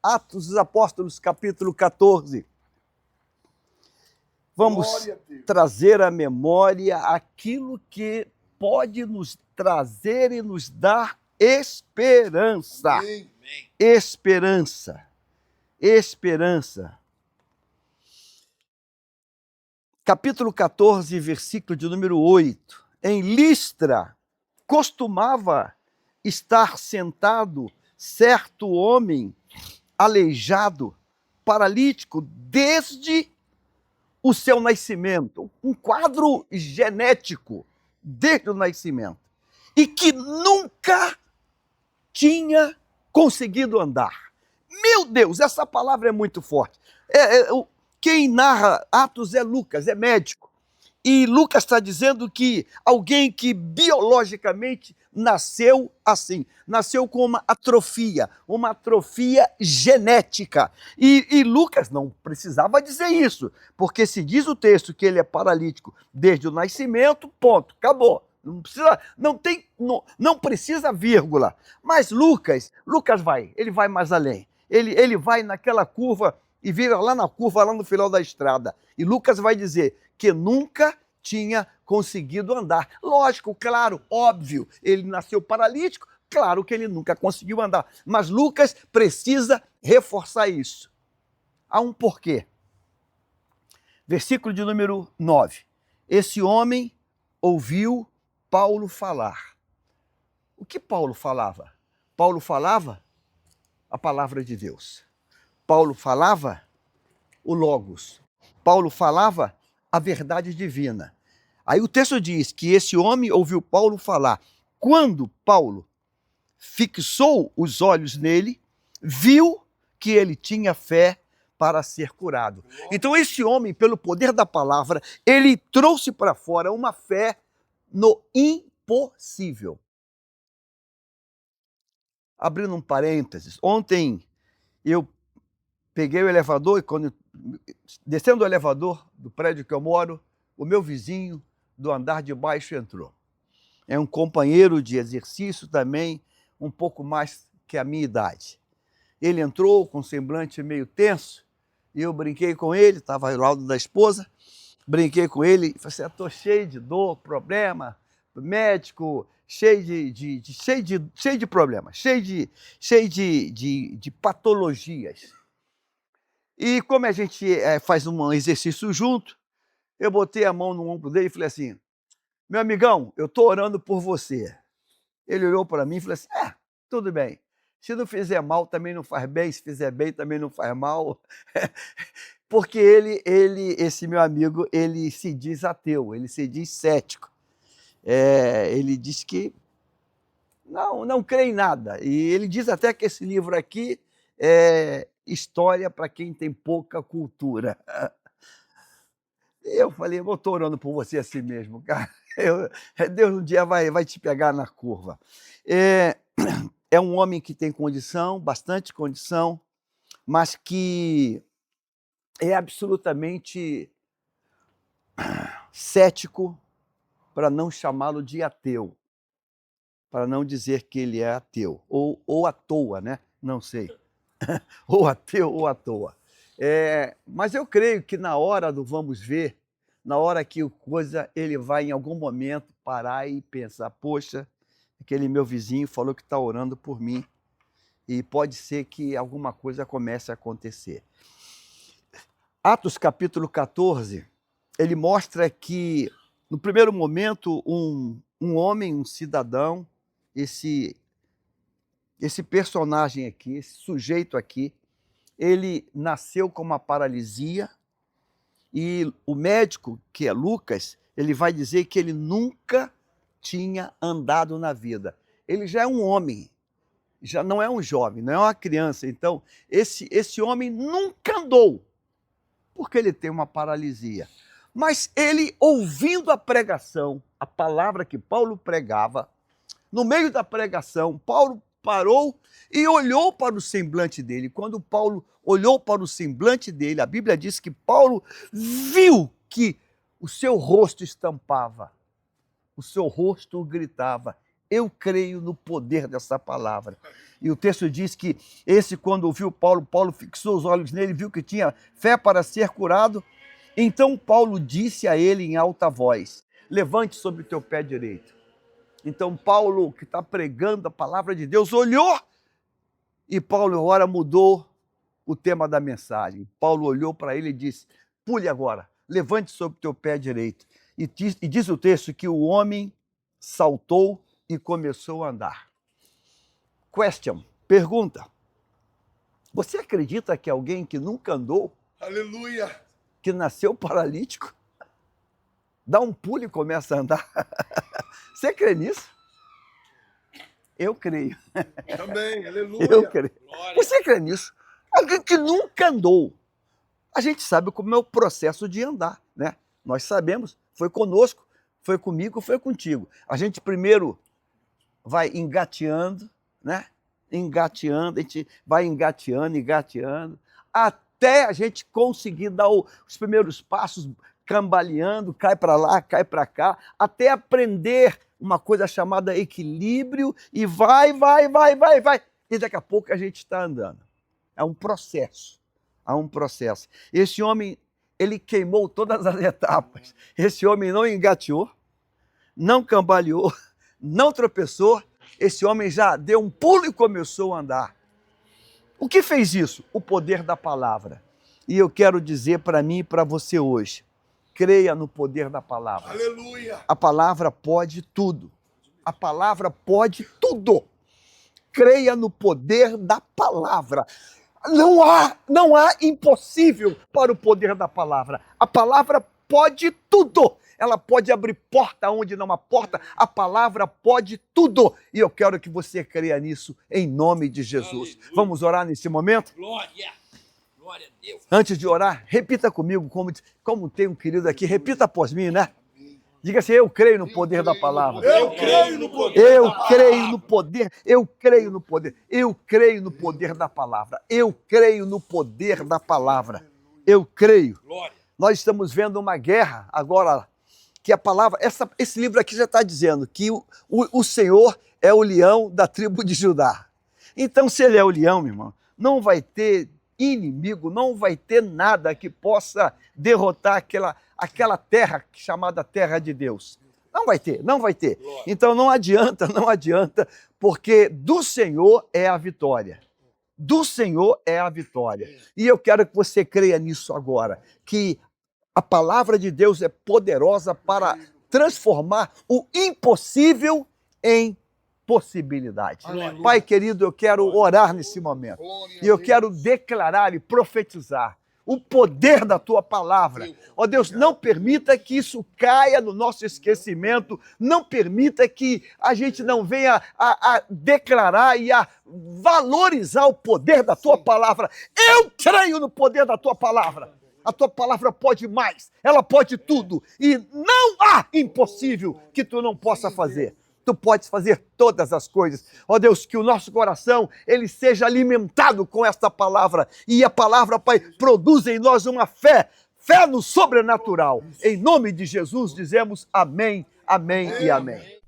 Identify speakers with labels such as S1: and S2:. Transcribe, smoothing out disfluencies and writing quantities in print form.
S1: Atos dos Apóstolos, capítulo 14. Vamos trazer à memória aquilo que pode nos trazer e nos dar esperança.
S2: Amém.
S1: Esperança. Esperança. Capítulo 14, versículo de número 8. Em Listra, costumava estar sentado certo homem aleijado, paralítico, desde o seu nascimento. Um quadro genético desde o nascimento. E que nunca tinha conseguido andar. Meu Deus, essa palavra é muito forte. Quem narra Atos é Lucas, é médico. E Lucas está dizendo que alguém que biologicamente nasceu assim, nasceu com uma atrofia genética. E Lucas não precisava dizer isso, porque se diz o texto que ele é paralítico desde o nascimento, ponto, acabou. Não precisa vírgula. Mas Lucas ele vai mais além. Ele vai naquela curva e vira lá na curva, lá no final da estrada. E Lucas vai dizer que nunca tinha conseguido andar. Lógico, claro, óbvio, ele nasceu paralítico, claro que ele nunca conseguiu andar. Mas Lucas precisa reforçar isso. Há um porquê. Versículo de número 9. Esse homem ouviu Paulo falar. O que Paulo falava? Paulo falava a palavra de Deus. Paulo falava o Logos. Paulo falava a verdade divina. Aí o texto diz que esse homem ouviu Paulo falar. Quando Paulo fixou os olhos nele, viu que ele tinha fé para ser curado. Então esse homem, pelo poder da palavra, ele trouxe para fora uma fé no impossível. Abrindo um parênteses, ontem eu peguei o elevador e descendo o elevador do prédio que eu moro, o meu vizinho do andar de baixo entrou. É um companheiro de exercício também, um pouco mais que a minha idade. Ele entrou com um semblante meio tenso e eu brinquei com ele, estava ao lado da esposa, brinquei com ele e falei assim, estou cheio de dor, problema, médico, cheio de problemas, cheio de patologias. E como a gente faz um exercício junto, eu botei a mão no ombro dele e falei assim, meu amigão, eu estou orando por você. Ele olhou para mim e falou assim, tudo bem. Se não fizer mal, também não faz bem. Se fizer bem, também não faz mal. Porque esse meu amigo, ele se diz ateu, ele se diz cético. Ele diz que não crê em nada. E ele diz até que esse livro aqui é história para quem tem pouca cultura. Eu falei, eu estou orando por você assim mesmo, cara. Deus um dia vai te pegar na curva. É um homem que tem condição, bastante condição, mas que é absolutamente cético, para não chamá-lo de ateu, para não dizer que ele é ateu, ou à toa, né? Não sei. Ou ateu ou à toa. Mas eu creio que na hora do vamos ver, na hora que ele vai em algum momento parar e pensar, poxa, aquele meu vizinho falou que está orando por mim e pode ser que alguma coisa comece a acontecer. Atos capítulo 14, ele mostra que, no primeiro momento, um homem, um cidadão, esse personagem aqui, esse sujeito aqui, ele nasceu com uma paralisia e o médico, que é Lucas, ele vai dizer que ele nunca tinha andado na vida. Ele já é um homem, já não é um jovem, não é uma criança. Então, esse homem nunca andou, porque ele tem uma paralisia. Mas ele, ouvindo a pregação, a palavra que Paulo pregava, no meio da pregação, Paulo parou e olhou para o semblante dele. Quando Paulo olhou para o semblante dele, a Bíblia diz que Paulo viu que o seu rosto estampava, o seu rosto gritava, Eu creio no poder dessa palavra. E o texto diz que esse, quando ouviu Paulo, Paulo fixou os olhos nele, viu que tinha fé para ser curado. Então Paulo disse a ele em alta voz: levante sobre o teu pé direito. Então Paulo, que está pregando a palavra de Deus, olhou e Paulo agora mudou o tema da mensagem. Paulo olhou para ele e disse: pule agora, levante sobre o teu pé direito. E diz o texto que o homem saltou e começou a andar. Question, pergunta. Você acredita que alguém que nunca andou,
S2: Aleluia.
S1: que nasceu paralítico, dá um pulo e começa a andar? Você crê nisso? Eu creio.
S2: Também, aleluia.
S1: Eu creio.
S2: Glória.
S1: Você crê nisso? Alguém que nunca andou. A gente sabe como é o processo de andar, né? Nós sabemos, foi conosco, foi comigo, foi contigo. A gente primeiro vai engateando, né? Engateando, a gente vai engateando, até a gente conseguir dar os primeiros passos, cambaleando, cai para lá, cai para cá, até aprender uma coisa chamada equilíbrio e vai. E daqui a pouco a gente está andando. É um processo. Há um processo. Esse homem, ele queimou todas as etapas. Esse homem não engateou, não cambaleou, não tropeçou. Esse homem já deu um pulo e começou a andar. O que fez isso? O poder da palavra. E eu quero dizer para mim e para você hoje, creia no poder da palavra.
S2: Aleluia.
S1: A palavra pode tudo. A palavra pode tudo. Creia no poder da palavra. Não há impossível para o poder da palavra. A palavra pode tudo. Ela pode abrir porta onde não há porta. A palavra pode tudo. E eu quero que você creia nisso em nome de Jesus.
S2: Aleluia.
S1: Vamos orar nesse momento?
S2: Glória. Glória a Deus.
S1: Antes de orar, repita comigo, como tem um querido aqui, repita após mim, né? Diga assim: eu creio no poder da palavra.
S2: Eu creio no poder.
S1: Eu creio no poder, eu creio no poder, eu creio no poder da palavra, eu creio no poder da palavra, eu creio.
S2: Glória.
S1: Nós estamos vendo uma guerra agora, que a palavra, esse livro aqui já está dizendo que o Senhor é o leão da tribo de Judá. Então, se ele é o leão, meu irmão, não vai ter inimigo, não vai ter nada que possa derrotar aquela terra chamada terra de Deus. Não vai ter, não vai ter. Então não adianta, porque do Senhor é a vitória. Do Senhor é a vitória. E eu quero que você creia nisso agora, que a palavra de Deus é poderosa para transformar o impossível em possibilidade.
S2: Aleluia.
S1: Pai querido, eu quero orar nesse momento. E eu quero declarar e profetizar o poder da tua palavra. Ó Deus, não permita que isso caia no nosso esquecimento, não permita que a gente não venha a declarar e a valorizar o poder da tua palavra. Eu creio no poder da tua palavra. A tua palavra pode mais, ela pode tudo. E não há impossível que tu não possa fazer. Tu podes fazer todas as coisas. Ó Deus, que o nosso coração, ele seja alimentado com esta palavra. E a palavra, Pai, produza em nós uma fé no sobrenatural. Em nome de Jesus, dizemos amém, amém e amém.